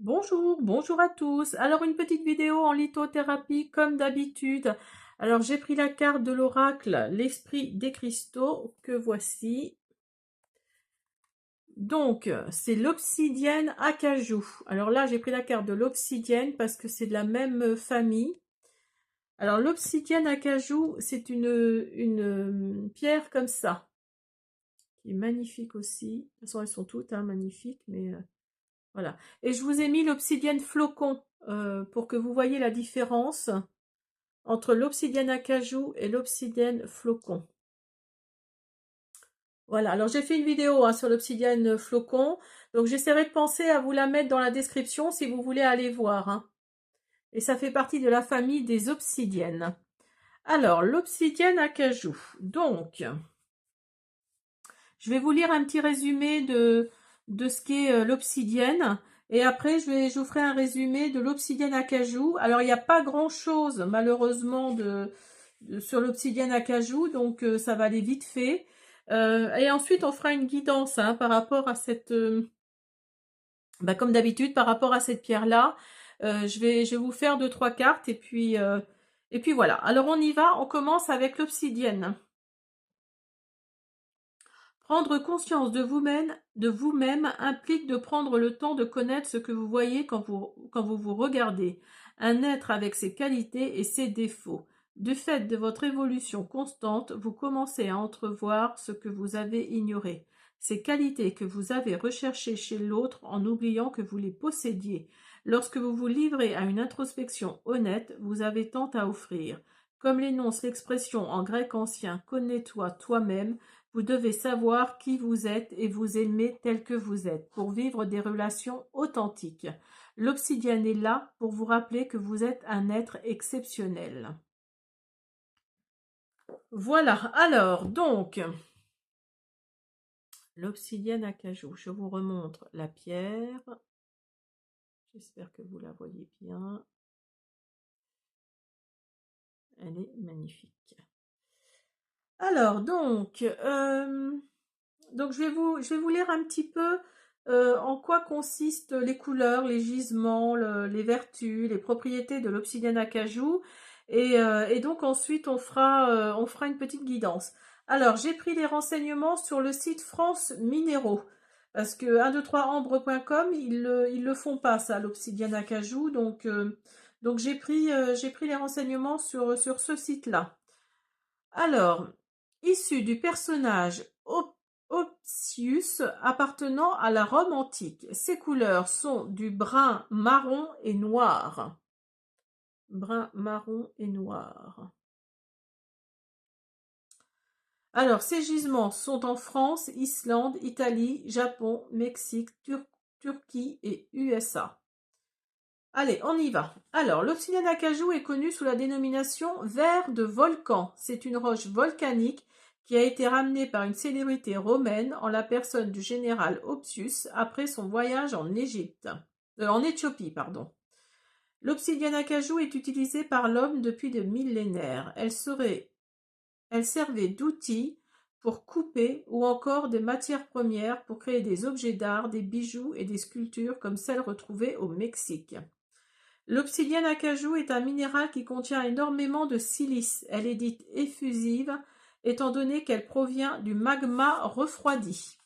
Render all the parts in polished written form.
Bonjour, bonjour à tous. Alors une petite vidéo en lithothérapie comme d'habitude. Alors j'ai pris la carte de l'oracle, l'esprit des cristaux que voici. Donc c'est l'obsidienne acajou. Alors là j'ai pris la carte de l'obsidienne parce que c'est de la même famille. Alors l'obsidienne acajou c'est une pierre comme ça, qui est magnifique aussi. De toute façon elles sont toutes magnifiques, mais voilà. Et je vous ai mis l'obsidienne flocon pour que vous voyez la différence entre l'obsidienne acajou et l'obsidienne flocon. Voilà, alors j'ai fait une vidéo sur l'obsidienne flocon, donc j'essaierai de penser à vous la mettre dans la description si vous voulez aller voir. Et ça fait partie de la famille des obsidiennes. Alors, l'obsidienne acajou. Donc, je vais vous lire un petit résumé de ce qu'est l'obsidienne. Et après, je vous ferai un résumé de l'obsidienne acajou. Alors, il n'y a pas grand-chose, malheureusement, sur l'obsidienne acajou. Donc, ça va aller vite fait. Et ensuite, on fera une guidance par rapport à cette... comme d'habitude, par rapport à cette pierre-là. Je vais vous faire 2-3 cartes. Et puis voilà. Alors, on y va. On commence avec l'obsidienne. Prendre conscience de vous-même implique de prendre le temps de connaître ce que vous voyez quand vous vous regardez, un être avec ses qualités et ses défauts. Du fait de votre évolution constante, vous commencez à entrevoir ce que vous avez ignoré, ces qualités que vous avez recherchées chez l'autre en oubliant que vous les possédiez. Lorsque vous vous livrez à une introspection honnête, vous avez tant à offrir. Comme l'énonce l'expression en grec ancien « connais-toi toi-même », vous devez savoir qui vous êtes et vous aimer tel que vous êtes pour vivre des relations authentiques. L'obsidienne est là pour vous rappeler que vous êtes un être exceptionnel. Voilà, alors, donc, l'obsidienne acajou. Je vous remontre la pierre. J'espère que vous la voyez bien. Elle est magnifique. Alors, donc je vais vous lire un petit peu en quoi consistent les couleurs, les gisements, les vertus, les propriétés de l'obsidienne acajou. Et donc ensuite, on fera une petite guidance. Alors, j'ai pris les renseignements sur le site France Minéraux. Parce que 123ambre.com, ils le font pas, ça, l'obsidienne acajou. Donc j'ai pris les renseignements sur ce site-là. Alors, issu du personnage Opsius appartenant à la Rome antique, ses couleurs sont du brun marron et noir. Brun marron et noir. Alors, ces gisements sont en France, Islande, Italie, Japon, Mexique, Turquie et USA. Allez, on y va. Alors, l'obsidienne acajou est connue sous la dénomination verre de volcan. C'est une roche volcanique qui a été ramenée par une célébrité romaine en la personne du général Opsius après son voyage en Éthiopie, pardon. L'obsidienne acajou est utilisée par l'homme depuis de millénaires. Elle servait d'outil pour couper ou encore des matières premières pour créer des objets d'art, des bijoux et des sculptures comme celles retrouvées au Mexique. L'obsidienne acajou est un minéral qui contient énormément de silice. Elle est dite effusive, étant donné qu'elle provient du magma refroidi.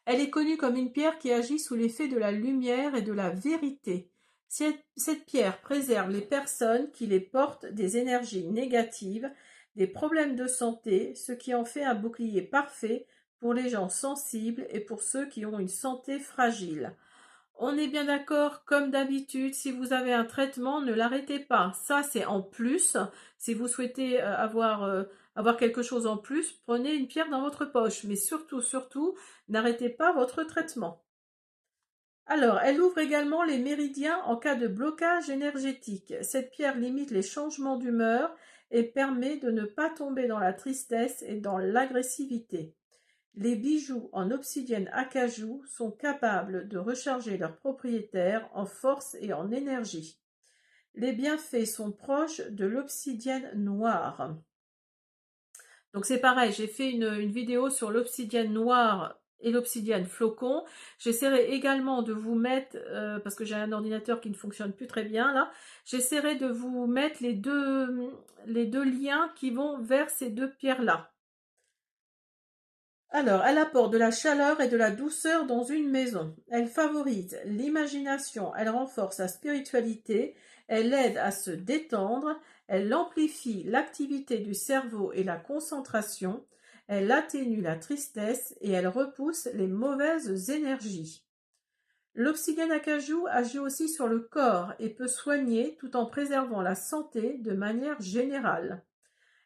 Elle est connue comme une pierre qui agit sous l'effet de la lumière et de la vérité. Cette pierre préserve les personnes qui les portent des énergies négatives, des problèmes de santé, ce qui en fait un bouclier parfait pour les gens sensibles et pour ceux qui ont une santé fragile. On est bien d'accord, comme d'habitude, si vous avez un traitement, ne l'arrêtez pas. Ça, c'est en plus. Si vous souhaitez avoir quelque chose en plus, prenez une pierre dans votre poche. Mais surtout, n'arrêtez pas votre traitement. Alors, elle ouvre également les méridiens en cas de blocage énergétique. Cette pierre limite les changements d'humeur et permet de ne pas tomber dans la tristesse et dans l'agressivité. Les bijoux en obsidienne acajou sont capables de recharger leurs propriétaires en force et en énergie. Les bienfaits sont proches de l'obsidienne noire. Donc c'est pareil, j'ai fait une vidéo sur l'obsidienne noire et l'obsidienne flocon. J'essaierai également de vous mettre, parce que j'ai un ordinateur qui ne fonctionne plus très bien là, j'essaierai de vous mettre les deux liens qui vont vers ces deux pierres-là. Alors, elle apporte de la chaleur et de la douceur dans une maison. Elle favorise l'imagination, elle renforce la spiritualité, elle aide à se détendre, elle amplifie l'activité du cerveau et la concentration, elle atténue la tristesse et elle repousse les mauvaises énergies. L'obsidienne acajou agit aussi sur le corps et peut soigner tout en préservant la santé de manière générale.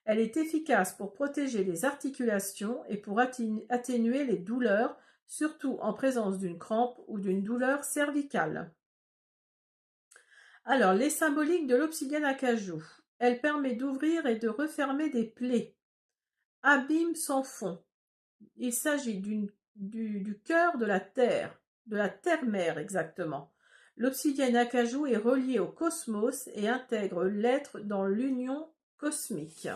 Elle est efficace pour protéger les articulations et pour atténuer les douleurs, surtout en présence d'une crampe ou d'une douleur cervicale. Alors, les symboliques de l'obsidienne acajou. Elle permet d'ouvrir et de refermer des plaies. Abîme sans fond. Il s'agit du cœur de la terre-mère exactement. L'obsidienne acajou est reliée au cosmos et intègre l'être dans l'union cosmique.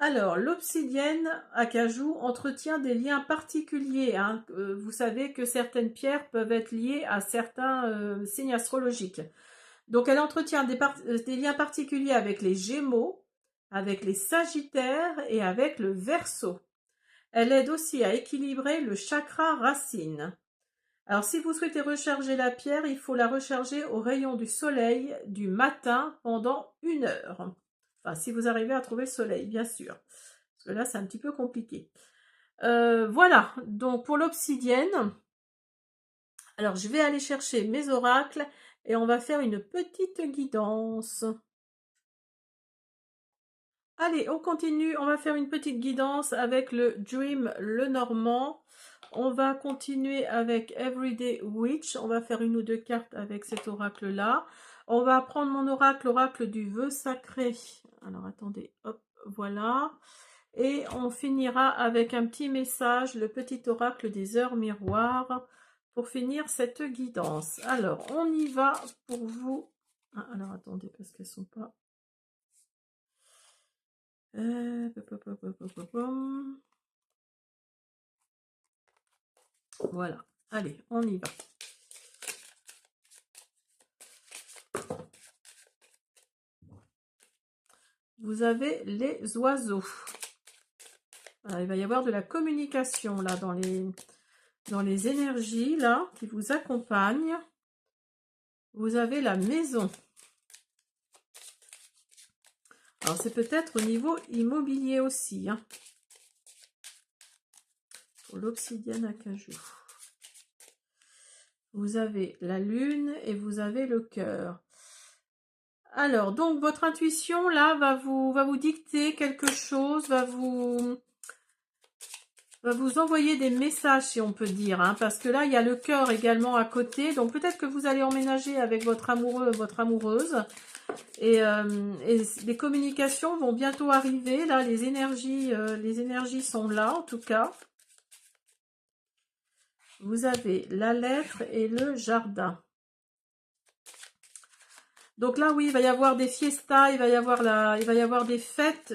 Alors, l'obsidienne acajou entretient des liens particuliers. Vous savez que certaines pierres peuvent être liées à certains signes astrologiques. Donc, elle entretient des liens particuliers avec les Gémeaux, avec les Sagittaires et avec le Verseau. Elle aide aussi à équilibrer le chakra racine. Alors, si vous souhaitez recharger la pierre, il faut la recharger au rayon du soleil du matin pendant 1 heure. Enfin, si vous arrivez à trouver le soleil, bien sûr. Parce que là, c'est un petit peu compliqué. Voilà, donc pour l'obsidienne, alors je vais aller chercher mes oracles et on va faire une petite guidance. Allez, on continue, on va faire une petite guidance avec le Dream Lenormand. On va continuer avec Everyday Witch. On va faire 1 ou 2 cartes avec cet oracle-là. On va prendre mon oracle, l'oracle du vœu sacré. Alors, attendez, hop, voilà. Et on finira avec un petit message, le petit oracle des heures miroirs, pour finir cette guidance. Alors, on y va pour vous. Ah, alors, attendez, parce qu'elles sont pas... Voilà, allez, on y va. Vous avez les oiseaux. Alors, il va y avoir de la communication là dans les énergies là qui vous accompagnent. Vous avez la maison. Alors, c'est peut-être au niveau immobilier aussi. Hein, pour l'obsidienne acajou. Vous avez la lune et vous avez le cœur. Alors, donc, votre intuition, là, va vous dicter quelque chose, va vous envoyer des messages, si on peut dire, hein, parce que là, il y a le cœur également à côté. Donc, peut-être que vous allez emménager avec votre amoureux, votre amoureuse. Et les communications vont bientôt arriver. Là, les énergies sont là, en tout cas. Vous avez la lettre et le jardin. Donc là, oui, il va y avoir des fiestas, il va y avoir des fêtes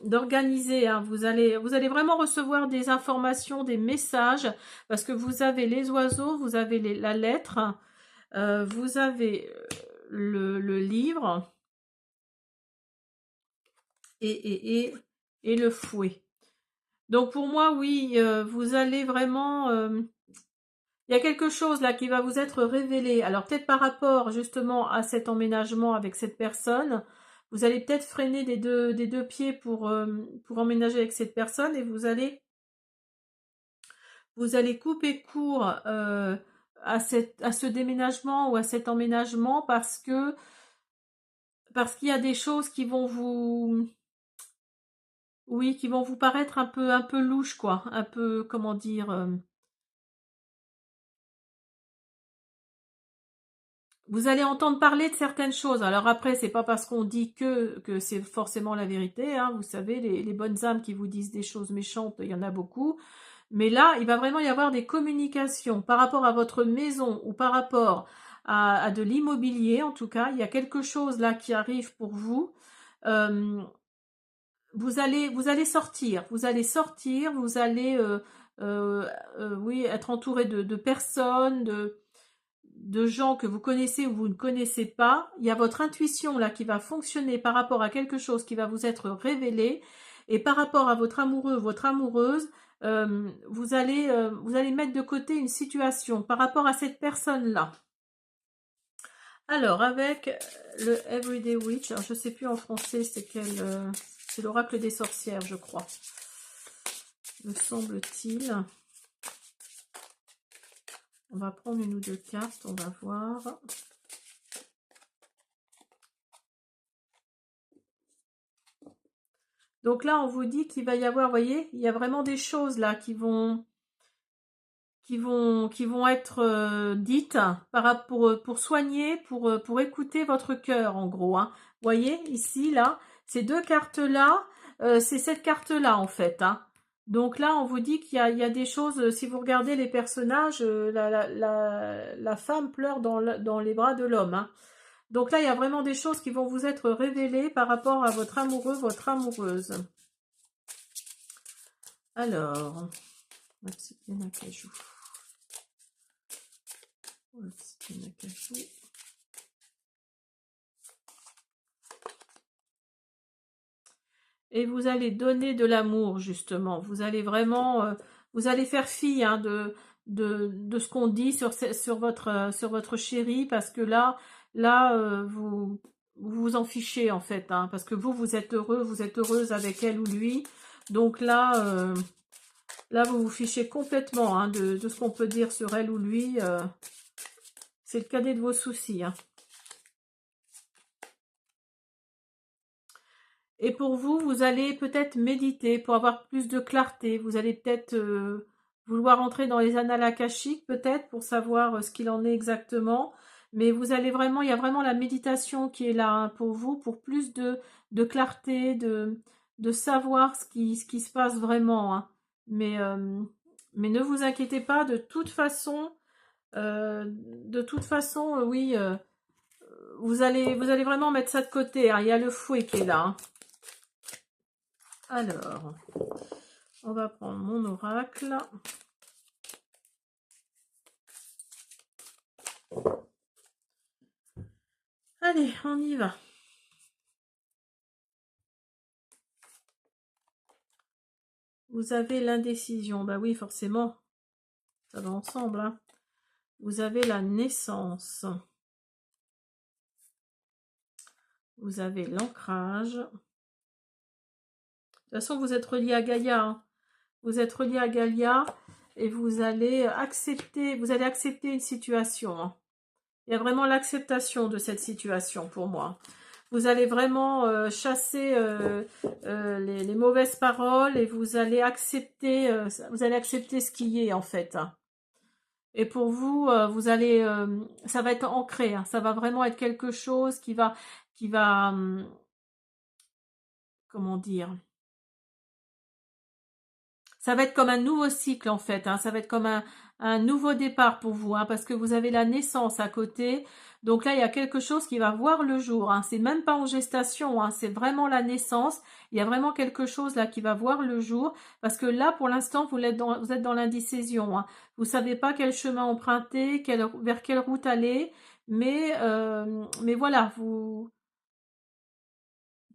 d'organiser. Hein. Vous allez vraiment recevoir des informations, des messages, parce que vous avez les oiseaux, vous avez la lettre, vous avez le livre et le fouet. Donc pour moi, oui, vous allez vraiment... il y a quelque chose là qui va vous être révélé. Alors peut-être par rapport justement à cet emménagement avec cette personne, vous allez peut-être freiner des deux pieds pour emménager avec cette personne et vous allez couper court à ce déménagement ou à cet emménagement parce qu'il y a des choses qui vont vous paraître un peu louches, quoi, un peu, comment dire, vous allez entendre parler de certaines choses. Alors après, c'est pas parce qu'on dit que c'est forcément la vérité. Hein. Vous savez, les bonnes âmes qui vous disent des choses méchantes, il y en a beaucoup. Mais là, il va vraiment y avoir des communications par rapport à votre maison ou par rapport à de l'immobilier. En tout cas, il y a quelque chose là qui arrive pour vous. vous allez sortir, vous allez sortir, vous allez oui, être entouré de personnes, de gens que vous connaissez ou vous ne connaissez pas. Il y a votre intuition là qui va fonctionner par rapport à quelque chose qui va vous être révélé, et par rapport à votre amoureux, votre amoureuse, vous allez mettre de côté une situation par rapport à cette personne-là. Alors, avec le Everyday Witch, alors je ne sais plus en français c'est quel... c'est l'oracle des sorcières, je crois. Me semble-t-il. On va prendre une ou deux cartes, on va voir. Donc là, on vous dit qu'il va y avoir, vous voyez, il y a vraiment des choses là qui vont être dites pour soigner, pour écouter votre cœur, en gros. Hein. Vous voyez, ici, là, ces deux cartes-là, c'est cette carte-là, en fait. Hein. Donc là, on vous dit qu'il y a des choses, si vous regardez les personnages, la femme pleure dans les bras de l'homme. Hein. Donc là, il y a vraiment des choses qui vont vous être révélées par rapport à votre amoureux, votre amoureuse. Alors, Obsidienne Acajou. Obsidienne Acajou. Et vous allez donner de l'amour, justement. Vous allez vraiment, vous allez faire fi hein, de ce qu'on dit sur votre chéri, parce que là vous vous en fichez, en fait. Hein, parce que vous êtes heureux, vous êtes heureuse avec elle ou lui. Donc là, vous vous fichez complètement hein, de ce qu'on peut dire sur elle ou lui. C'est le cadet de vos soucis. Hein. Et pour vous, vous allez peut-être méditer pour avoir plus de clarté. Vous allez peut-être vouloir entrer dans les annales akashiques, peut-être, pour savoir ce qu'il en est exactement. Mais vous allez vraiment, il y a vraiment la méditation qui est là hein, pour vous, pour plus de clarté, de savoir ce qui se passe vraiment. Hein. Mais ne vous inquiétez pas, de toute façon, oui, vous allez vraiment mettre ça de côté. Hein. Il y a le fouet qui est là. Hein. Alors, on va prendre mon oracle. Allez, on y va. Vous avez l'indécision. Bah oui, forcément. Ça va ensemble. Hein. Vous avez la naissance. Vous avez l'ancrage. De toute façon, vous êtes relié à Gaïa. Hein. Vous êtes relié à Gaïa et vous allez accepter une situation. Hein. Il y a vraiment l'acceptation de cette situation pour moi. Vous allez vraiment chasser les mauvaises paroles et vous allez accepter ce qui est en fait. Hein. Et pour vous, ça va être ancré. Hein. Ça va vraiment être quelque chose qui va, comment dire, ça va être comme un nouveau cycle en fait, hein. Ça va être comme un nouveau départ pour vous, hein, parce que vous avez la naissance à côté. Donc là, il y a quelque chose qui va voir le jour. Hein. C'est même pas en gestation, hein, c'est vraiment la naissance. Il y a vraiment quelque chose là qui va voir le jour, parce que là, pour l'instant, vous êtes dans l'indécision. Hein. Vous savez pas quel chemin emprunter, vers quelle route aller, mais voilà,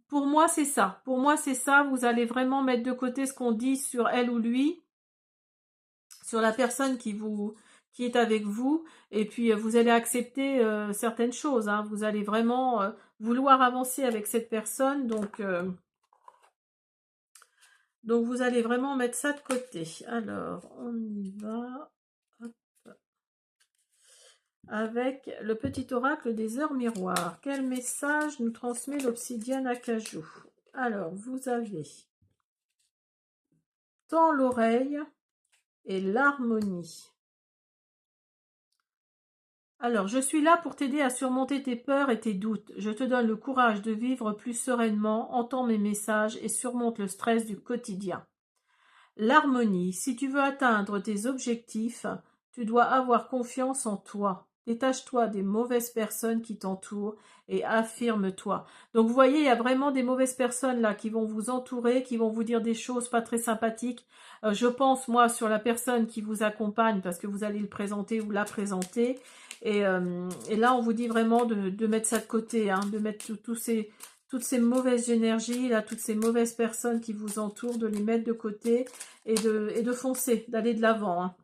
pour moi, c'est ça. Pour moi, c'est ça. Vous allez vraiment mettre de côté ce qu'on dit sur elle ou lui, sur la personne qui est avec vous, et puis vous allez accepter certaines choses. Hein. Vous allez vraiment vouloir avancer avec cette personne, donc vous allez vraiment mettre ça de côté. Alors, on y va. Hop. Avec le petit oracle des heures miroirs. Quel message nous transmet l'obsidienne acajou? Alors, vous avez tant l'oreille et l'harmonie. Alors, je suis là pour t'aider à surmonter tes peurs et tes doutes. Je te donne le courage de vivre plus sereinement, entends mes messages et surmonte le stress du quotidien. L'harmonie. Si tu veux atteindre tes objectifs, tu dois avoir confiance en toi. détache-toi des mauvaises personnes qui t'entourent et affirme-toi. Donc vous voyez, il y a vraiment des mauvaises personnes là qui vont vous entourer, qui vont vous dire des choses pas très sympathiques. Je pense moi sur la personne qui vous accompagne parce que vous allez le présenter ou la présenter. Et là, on vous dit vraiment de mettre ça de côté, hein, de mettre toutes ces mauvaises énergies, là, toutes ces mauvaises personnes qui vous entourent, de les mettre de côté et de foncer, d'aller de l'avant, hein.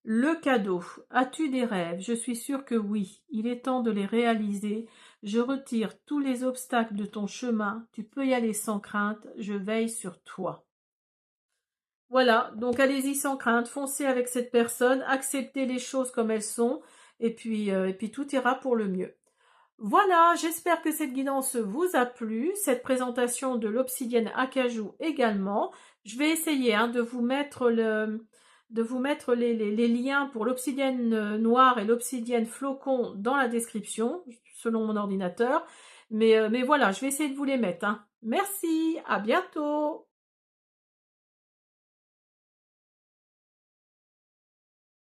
Le cadeau. As-tu des rêves? Je suis sûre que oui. Il est temps de les réaliser. Je retire tous les obstacles de ton chemin. Tu peux y aller sans crainte. Je veille sur toi. Voilà, donc allez-y sans crainte, foncez avec cette personne, acceptez les choses comme elles sont, et puis tout ira pour le mieux. Voilà, j'espère que cette guidance vous a plu, cette présentation de l'obsidienne acajou également. Je vais essayer hein, de vous mettre les liens pour l'obsidienne noire et l'obsidienne flocon dans la description, selon mon ordinateur. Mais voilà, je vais essayer de vous les mettre, hein. Merci, à bientôt.